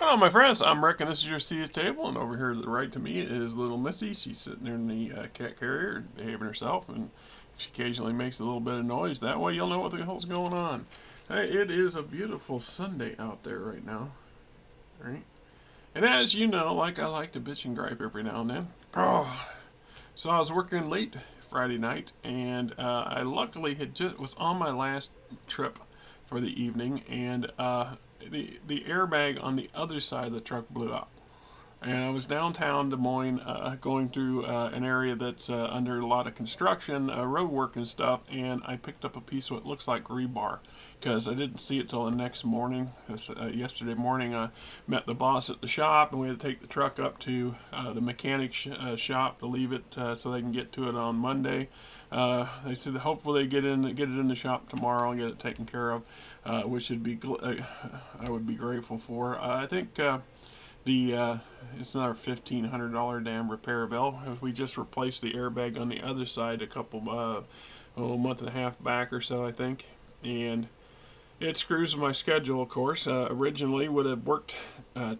going on, my friends? I'm Rick, and this is your seat at the table. And over here to the right to me is little Missy. She's sitting there in the cat carrier, behaving herself, and she occasionally makes a little bit of noise. That way, you'll know what the hell's going on. Hey, it is a beautiful Sunday out there right now, right? And as you know, like I like to bitch and gripe every now and then. Oh, so I was working late Friday night, and I luckily had just was on my last trip for the evening, and the airbag on the other side of the truck blew out. And I was downtown Des Moines, going through an area that's under a lot of construction, road work and stuff, and I picked up a piece of what looks like rebar because I didn't see it till the next morning. Yesterday morning, I met the boss at the shop, and we had to take the truck up to the mechanic shop to leave it so they can get to it on Monday. They said hopefully they get it in the shop tomorrow and get it taken care of, which would be I would be grateful for. I think. The It's another $1,500 damn repair bill. We just replaced the airbag on the other side a month and a half back or so, I think, and it screws my schedule. Of course, originally would have worked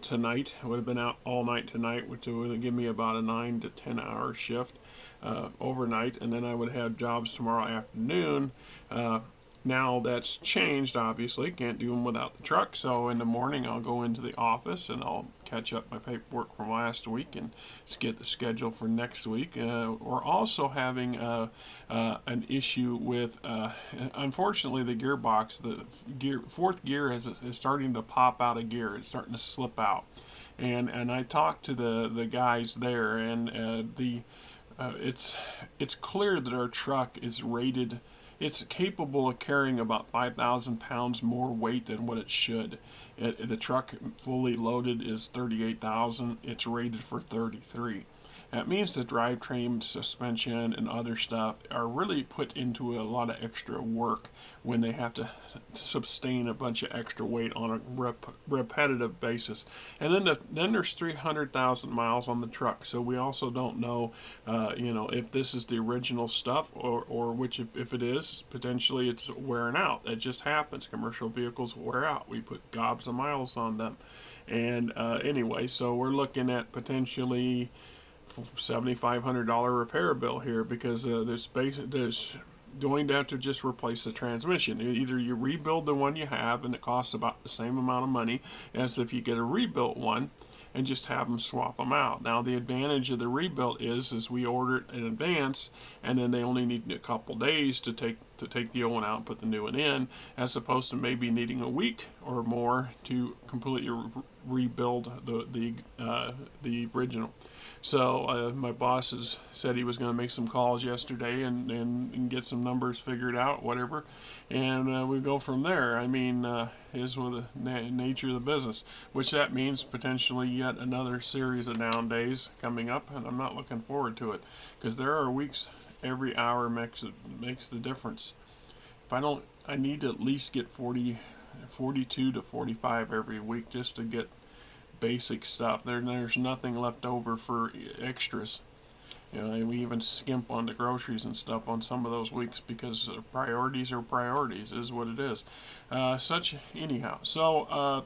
tonight. Would have been out all night tonight, which would give me about a 9 to 10 hour shift overnight, and then I would have jobs tomorrow afternoon. Now that's changed, obviously. Can't do them without the truck. So in the morning, I'll go into the office and I'll catch up my paperwork from last week and get the schedule for next week. We're also having an issue with, unfortunately, the gearbox. Fourth gear is starting to pop out of gear. It's starting to slip out. And I talked to the guys there, and it's clear that our truck is rated. It's capable of carrying about 5,000 pounds more weight than what it should. The truck fully loaded is 38,000. It's rated for 33. That means the drivetrain, suspension, and other stuff are really put into a lot of extra work when they have to sustain a bunch of extra weight on a repetitive basis. And then there's 300,000 miles on the truck, so we also don't know, if this is the original stuff or which if it is, potentially it's wearing out. That just happens. Commercial vehicles wear out. We put gobs of miles on them. And anyway, so we're looking at potentially $7,500 repair bill here because there's going to have to just replace the transmission. Either you rebuild the one you have and it costs about the same amount of money as if you get a rebuilt one and just have them swap them out. Now the advantage of the rebuilt is we order it in advance, and then they only need a couple days to take the old one out and put the new one in, as opposed to maybe needing a week or more to completely rebuild the original. So my boss said he was going to make some calls yesterday and get some numbers figured out, whatever, and we go from there. I mean, is with the nature of the business, which that means potentially yet another series of down days coming up, and I'm not looking forward to it because there are weeks every hour makes the difference. If I don't, I need to at least get 42 to 45 every week just to get basic stuff. There's nothing left over for extras. We even skimp on the groceries and stuff on some of those weeks because priorities are priorities, is what it is. Anyhow. So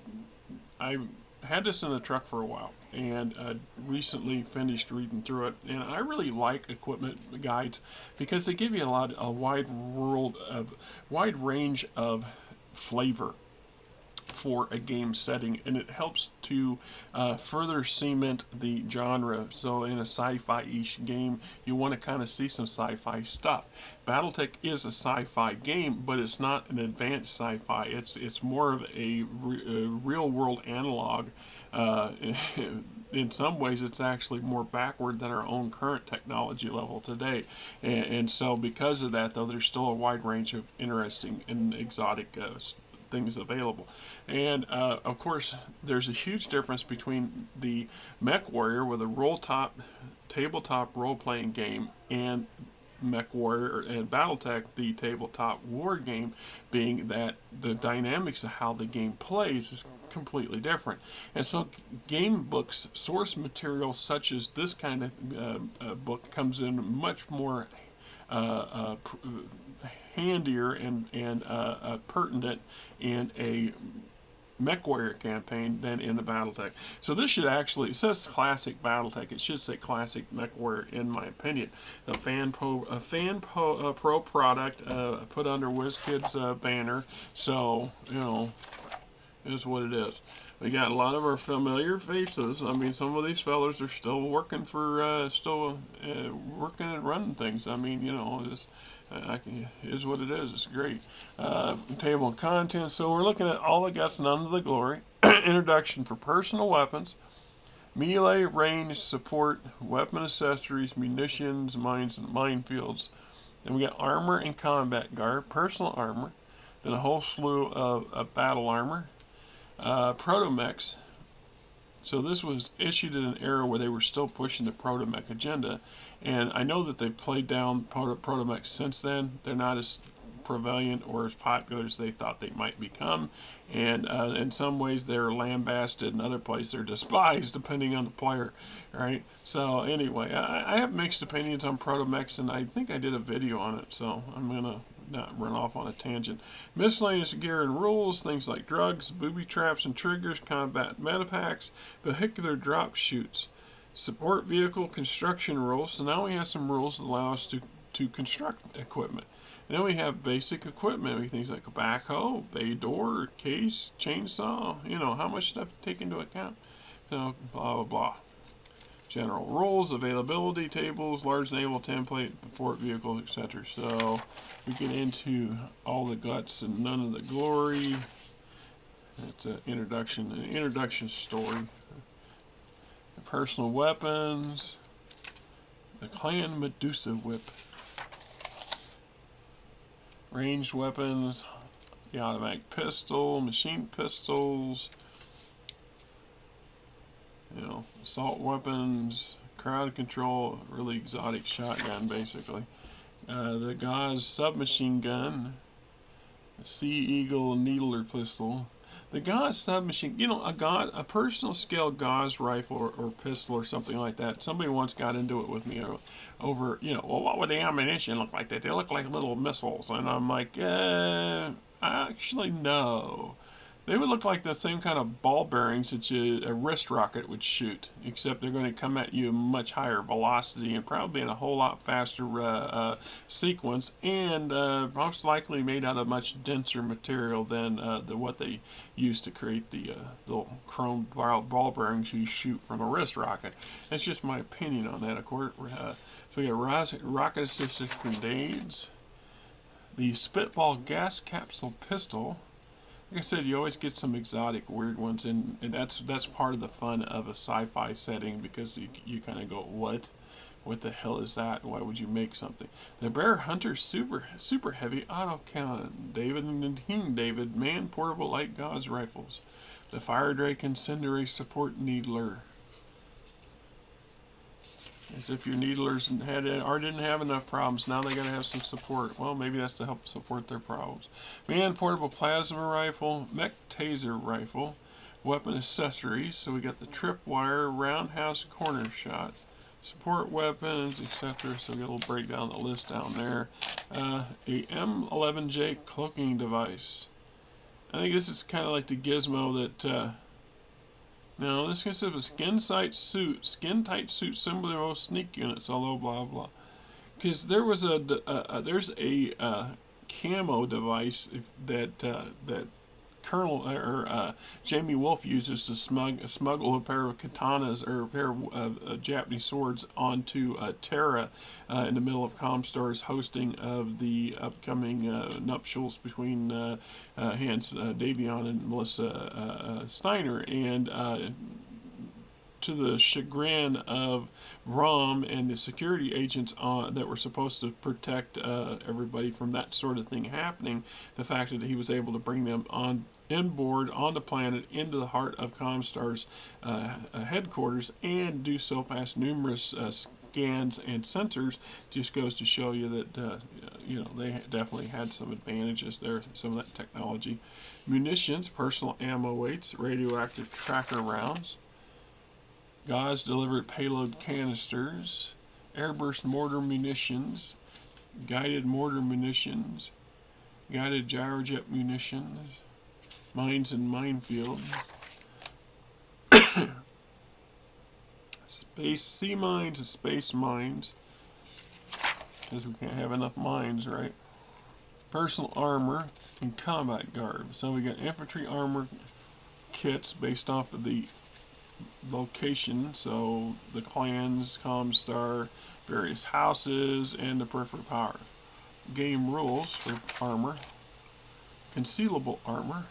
I had this in the truck for a while, and recently finished reading through it. And I really like equipment guides because they give you a wide range of flavor for a game setting, and it helps to further cement the genre. So in a sci-fi-ish game, you want to kind of see some sci-fi stuff. Battletech is a sci-fi game, but it's not an advanced sci-fi. It's more of a real-world analog. In some ways, it's actually more backward than our own current technology level today. And so because of that, though, there's still a wide range of interesting and exotic things available. And of course, there's a huge difference between the Mech Warrior with a tabletop role-playing game and Mech Warrior and Battletech, the tabletop war game, being that the dynamics of how the game plays is completely different. And so game books, source material such as this kind of book comes in much more handier and pertinent in a MechWarrior campaign than in the Battletech. So this should actually, it says Classic Battletech. It should say Classic MechWarrior, in my opinion. A Pro product put under WizKids banner. So, you know, is what it is. We got a lot of our familiar faces. I mean, some of these fellas are still working for, working and running things. I mean, you know, it's, is what it is. It's great. Table of contents. So we're looking at all the guts, none of the glory. Introduction for personal weapons, melee, range, support, weapon accessories, munitions, mines, and minefields. Then we got armor and combat garb, personal armor, then a whole slew of battle armor. Proto-mechs. So this was issued in an era where they were still pushing the proto-mech agenda, and I know that they've played down proto-mechs since then. They're not as prevalent or as popular as they thought they might become, and in some ways they're lambasted, in other places they're despised, depending on the player, right? So anyway, I have mixed opinions on proto-mechs, and I think I did a video on it, so I'm gonna not run off on a tangent. Miscellaneous gear and rules, things like drugs, booby traps and triggers, combat metapacks, vehicular drop chutes, support vehicle construction rules. So now we have some rules that allow us to construct equipment. And then we have basic equipment, things like a backhoe, bay door, case, chainsaw, you know, how much stuff to take into account. So, blah, blah, blah. General rules, availability tables, large naval template, support vehicle, etc. So we get into all the guts and none of the glory. That's an introduction story. The personal weapons, the Clan Medusa whip, ranged weapons, the automatic pistol, machine pistols, you know, assault weapons, crowd control, really exotic shotgun, basically. The Gauss submachine gun, Sea Eagle needler pistol. The Gauss submachine, you know, a personal scale Gauss rifle or pistol or something like that. Somebody once got into it with me over, you know, well, what would the ammunition look like? They look like little missiles, and I'm like, actually no. They would look like the same kind of ball bearings that a wrist rocket would shoot, except they're going to come at you at much higher velocity and probably in a whole lot faster sequence, and most likely made out of much denser material than what they used to create the little chrome ball bearings you shoot from a wrist rocket. That's just my opinion on that, of course. So we got rocket-assisted grenades, the Spitball gas capsule pistol. Like I said, you always get some exotic, weird ones, and that's part of the fun of a sci-fi setting, because you kind of go, what the hell is that? Why would you make something? The Bear Hunter super heavy autocannon, David and King David man portable light Gauss rifles, the Fire Drake Incendiary support needler. As if your needlers didn't have enough problems, now they got to have some support. Well, maybe that's to help support their problems. Man portable plasma rifle, mech taser rifle, weapon accessories. So we got the tripwire, roundhouse corner shot, support weapons, etc. So we got a little breakdown of the list down there. A M11J cloaking device. I think this is kind of like the gizmo that. Now, this consists of a skin-tight suit, similar to most sneak units, although blah blah. Because there was there's a camo device that Colonel Jamie Wolf uses to smuggle a pair of katanas or a pair of Japanese swords onto Terra in the middle of Comstar's hosting of the upcoming nuptials between Hans Davion and Melissa Steiner, and to the chagrin of Rom and the security agents that were supposed to protect everybody from that sort of thing happening, the fact that he was able to bring them on the planet into the heart of Comstar's headquarters, and do so past numerous scans and sensors, just goes to show you that you know, they definitely had some advantages there, some of that technology. Munitions, personal ammo weights, radioactive tracker rounds, Gauss delivered payload canisters, airburst mortar munitions, guided mortar munitions, guided gyrojet munitions, Mines and minefield. Space sea mines and space mines. Because we can't have enough mines, right? Personal armor and combat garb. So we got infantry armor kits based off of the location. So the clans, Comstar, various houses, and the peripheral power. Game rules for armor. Concealable armor.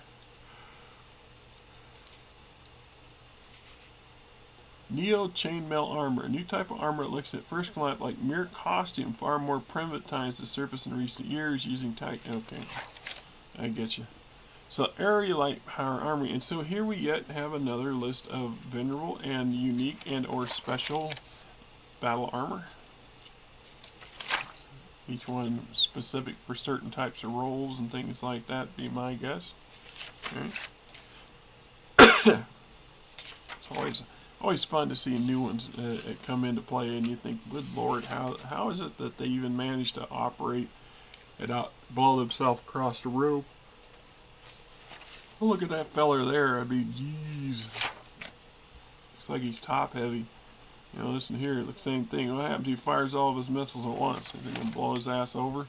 Neo chainmail armor. A new type of armor that looks at first glance like mere costume, far more privatized the surface in recent years using tight. Okay, I get you. So area light power armor, and so here we yet have another list of venerable and unique and or special battle armor. Each one specific for certain types of roles and things like that. Be my guess. Okay. It's always fun to see new ones come into play, and you think, good lord, how is it that they even managed to operate and blow themselves across the room? Oh, look at that feller there. I mean, jeez. Looks like he's top heavy. You know, listen here, the same thing. What happens if he fires all of his missiles at once? Is he going to blow his ass over?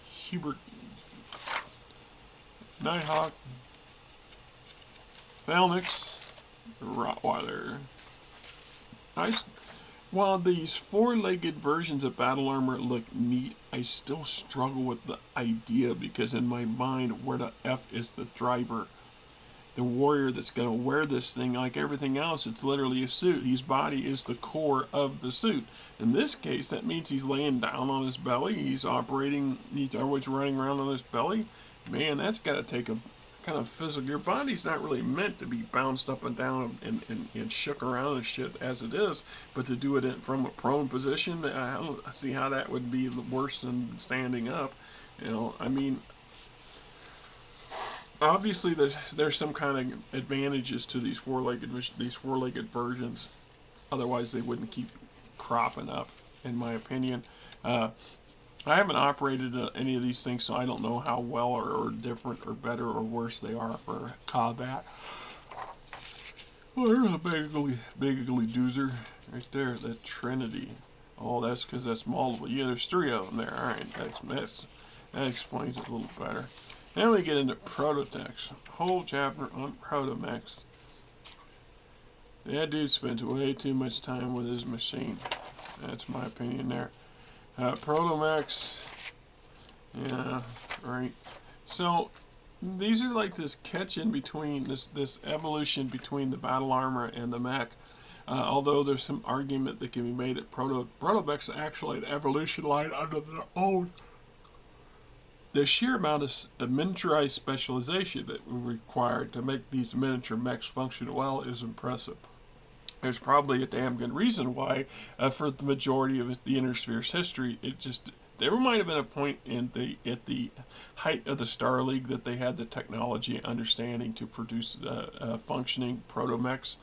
Hubert Nighthawk, Phalanx, Rottweiler. While these four-legged versions of battle armor look neat, I still struggle with the idea because in my mind, where the F is the driver? The warrior that's going to wear this thing, like everything else, it's literally a suit. His body is the core of the suit. In this case, that means he's laying down on his belly. He's always running around on his belly. Man, that's got to take a kind of physical. Your body's not really meant to be bounced up and down and shook around and shit as it is, but to do it from a prone position, I don't see how that would be worse than standing up. You know, I mean, obviously there's some kind of advantages to these four-legged versions. Otherwise, they wouldn't keep cropping up, in my opinion. I haven't operated any of these things, so I don't know how well or different or better or worse they are for combat. Oh, there's a big ugly doozer right there, that Trinity. Oh, that's because that's multiple. Yeah, there's three of them there. Alright, that explains it a little better. Then we get into Battletech. Whole chapter on Protomechs. That dude spends way too much time with his machine. That's my opinion there. Protomechs. Yeah, right. So these are like this catch in between, this evolution between the battle armor and the mech. Although there's some argument that can be made that Protomechs are actually an evolution line under their own. The sheer amount of miniaturized specialization that we required to make these miniature mechs function well is impressive. There's probably a damn good reason why, for the majority of the Inner Sphere's history, there might have been a point at the height of the Star League that they had the technology and understanding to produce functioning protomechs.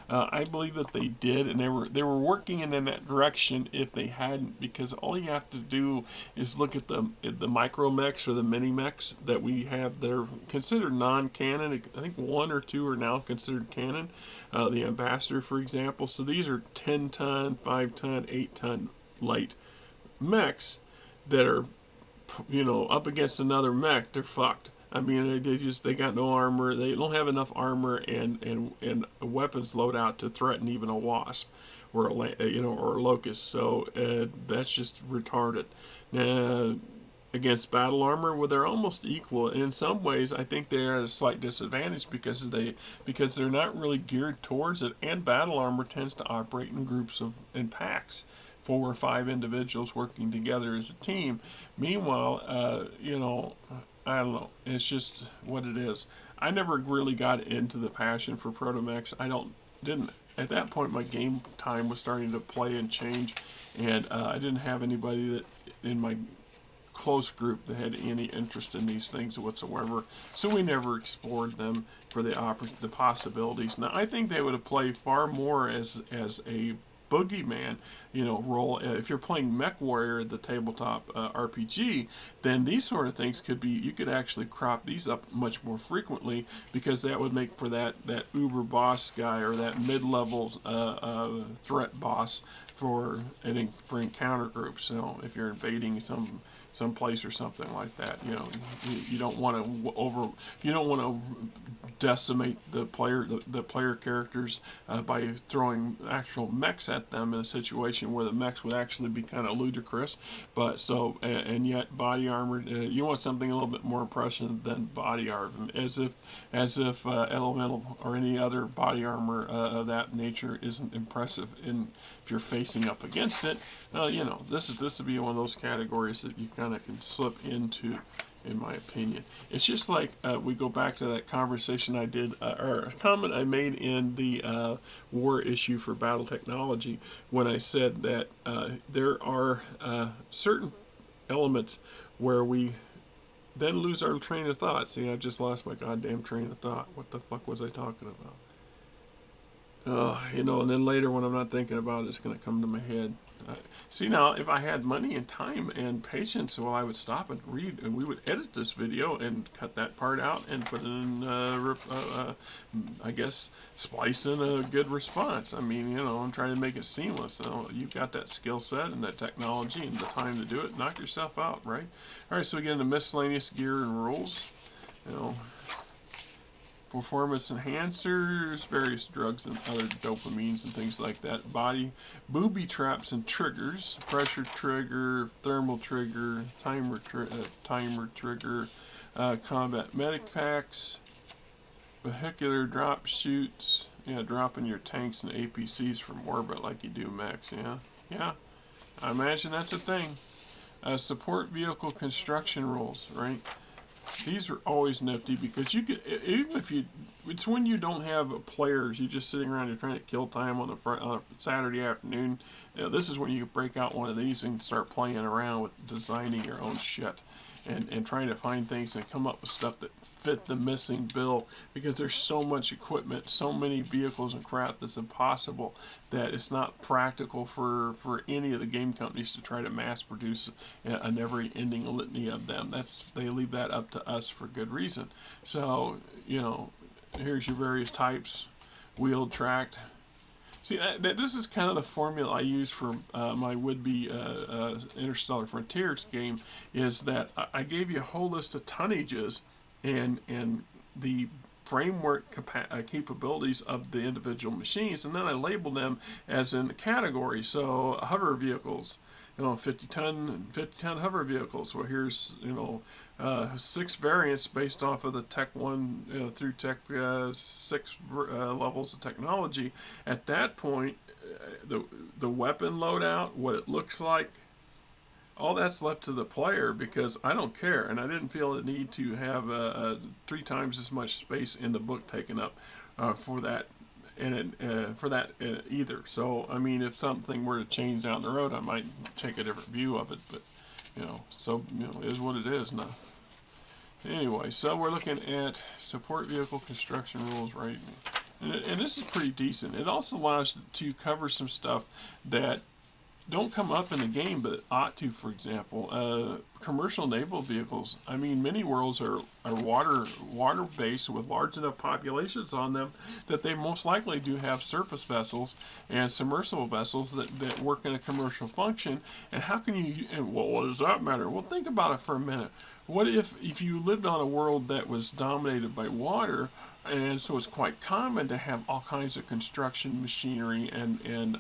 I believe that they did, and they were working in that direction if they hadn't, because all you have to do is look at the micro mechs or the mini mechs that we have that are considered non-canon. I think one or two are now considered canon. The Ambassador, for example. So these are 10-ton, 5-ton, 8-ton light mechs that are, up against another mech. They're fucked. I mean, they got no armor. They don't have enough armor and a weapons loadout to threaten even a wasp or or a locust. So that's just retarded. Against battle armor, well, they're almost equal. And in some ways, I think they're at a slight disadvantage because they're not really geared towards it. And battle armor tends to operate in groups in packs. 4 or 5 individuals working together as a team. Meanwhile, I don't know. It's just what it is. I never really got into the passion for Protomechs. Didn't. At that point, my game time was starting to play and change, and I didn't have anybody that in my close group that had any interest in these things whatsoever. So we never explored them for the possibilities. Now, I think they would have played far more as a boogeyman, role. If you're playing Mech Warrior, the tabletop RPG, then these sort of things could be. You could actually crop these up much more frequently, because that would make for that uber boss guy, or that mid-level threat boss for encounter groups. If you're invading some place or something like that, you don't want to decimate the player characters by throwing actual mechs at them in a situation where the mechs would actually be kind of ludicrous. But and yet body armor, you want something a little bit more impressive than body armor, as if elemental or any other body armor of that nature isn't impressive if you're facing up against it. This would be one of those categories that you kind of can slip into, in my opinion. It's just like we go back to that conversation I did, or a comment I made in the war issue for Battle Technology, when I said that there are certain elements where we then lose our train of thought. See, I just lost my goddamn train of thought. What the fuck was I talking about? And then later when I'm not thinking about it, it's going to come to my head. See, now, if I had money and time and patience, well, I would stop and read, and we would edit this video and cut that part out and put in, I guess, splice in a good response. I mean, I'm trying to make it seamless. You've got that skill set and that technology and the time to do it. Knock yourself out, right? All right, so again, the miscellaneous gear and rules. Performance enhancers, various drugs and other dopamines and things like that. Booby traps and triggers, pressure trigger, thermal trigger, timer trigger, combat medic packs, vehicular drop shoots. Yeah, dropping your tanks and APCs from orbit like you do mechs. Yeah. I imagine that's a thing. Support vehicle construction rules, right? These are always nifty, because you could, even if it's when you don't have players, you're just sitting around, you're trying to kill time on a Saturday afternoon. This is when you break out one of these and start playing around with designing your own shit. And trying to find things and come up with stuff that fit the missing bill, because there's so much equipment, so many vehicles and crap that's impossible, that it's not practical for any of the game companies to try to mass produce a never-ending litany of them. They leave that up to us for good reason. So, here's your various types: wheeled, tracked. See, this is kind of the formula I use for my would-be Interstellar Frontiers game, is that I gave you a whole list of tonnages and the framework capabilities of the individual machines, and then I labeled them as in categories. So hover vehicles, 50-ton hover vehicles. Well, here's 6 variants based off of the Tech 1 through Tech 6 levels of technology. At that point, the weapon loadout, what it looks like, all that's left to the player, because I don't care, and I didn't feel the need to have 3 times as much space in the book taken up for that. Either. So, I mean, if something were to change down the road, I might take a different view of it, but, it is what it is now. Anyway, so we're looking at support vehicle construction rules, right? And this is pretty decent. It also allows to cover some stuff that don't come up in the game, but ought to. For example, commercial naval vehicles. I mean, many worlds are water-based with large enough populations on them that they most likely do have surface vessels and submersible vessels that work in a commercial function. And how can you? Well, what does that matter? Well, think about it for a minute. What if you lived on a world that was dominated by water? And so it's quite common to have all kinds of construction machinery and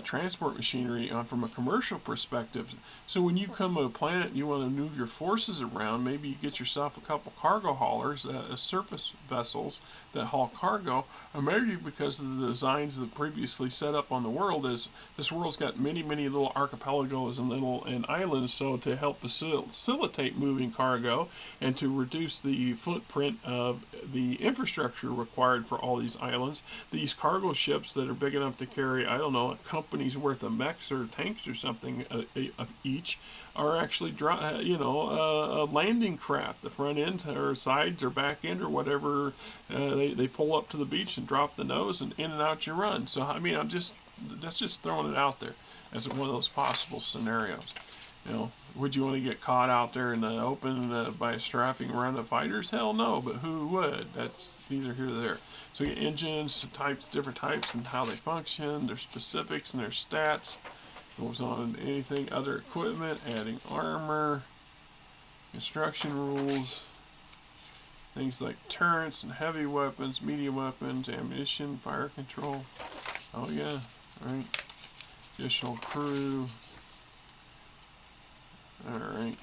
transport machinery from a commercial perspective. So when you come to a planet and you want to move your forces around, maybe you get yourself a couple cargo haulers, surface vessels that haul cargo, or maybe because of the designs that previously set up on the world, is this world's got many little archipelagos and islands. So to help facilitate moving cargo and to reduce the footprint of the infrastructure required for all these islands, these cargo ships that are big enough to carry, I don't know, a company's worth of mechs or tanks or something each, are actually a landing craft. The front end or sides or back end or whatever, they pull up to the beach and drop the nose, and in and out you run. So I mean, I'm just that's just throwing it out there as one of those possible scenarios. You know, would you want to get caught out there in the open by a strafing run of fighters? Hell no, but who would? That's neither here nor there. So you get engines, types, different types, and how they function, their specifics and their stats. Goes on anything, other equipment, adding armor, construction rules, things like turrets and heavy weapons, medium weapons, ammunition, fire control. Oh yeah, right. Additional crew. Alright.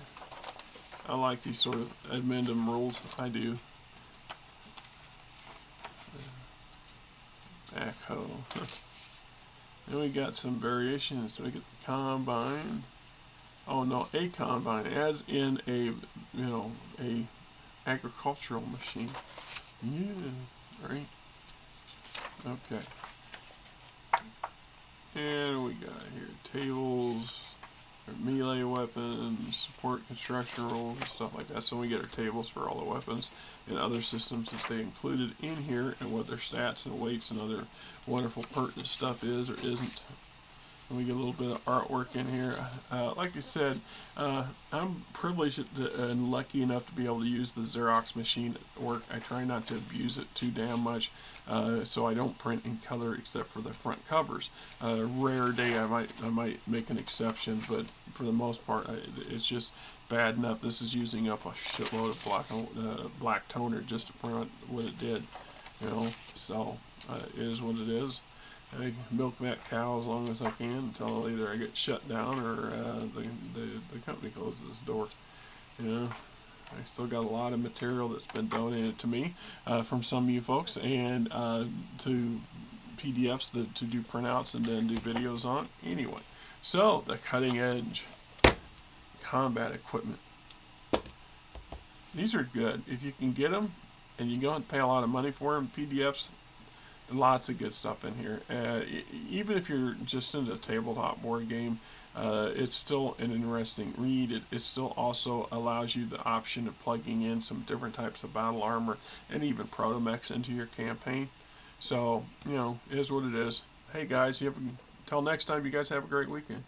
I like these sort of addendum rules. I do. Backhoe. Then we got some variations. We get the combine. Oh no, a combine, as in a, a agricultural machine. Yeah, right. Okay. And we got here tables, melee weapons, support construction rules, and stuff like that. So we get our tables for all the weapons and other systems that stay included in here, and what their stats and weights and other wonderful pertinent stuff is or isn't. And we get a little bit of artwork in here. Like I said, I'm privileged and lucky enough to be able to use the Xerox machine at work. I try not to abuse it too damn much, so I don't print in color except for the front covers. Rare day I might make an exception, but for the most part, it's just bad enough. This is using up a shitload of black toner just to print what it did, So it is what it is. I milk that cow as long as I can until either I get shut down or the company closes its door. I still got a lot of material that's been donated to me from some of you folks, and to PDFs to do printouts and then do videos on. Anyway, so the cutting edge combat equipment. These are good if you can get them, and you don't pay a lot of money for them. PDFs. Lots of good stuff in here. Even if you're just into a tabletop board game, it's still an interesting read. It still also allows you the option of plugging in some different types of battle armor and even protomechs into your campaign. So, it is what it is. Hey guys, until next time, you guys have a great weekend.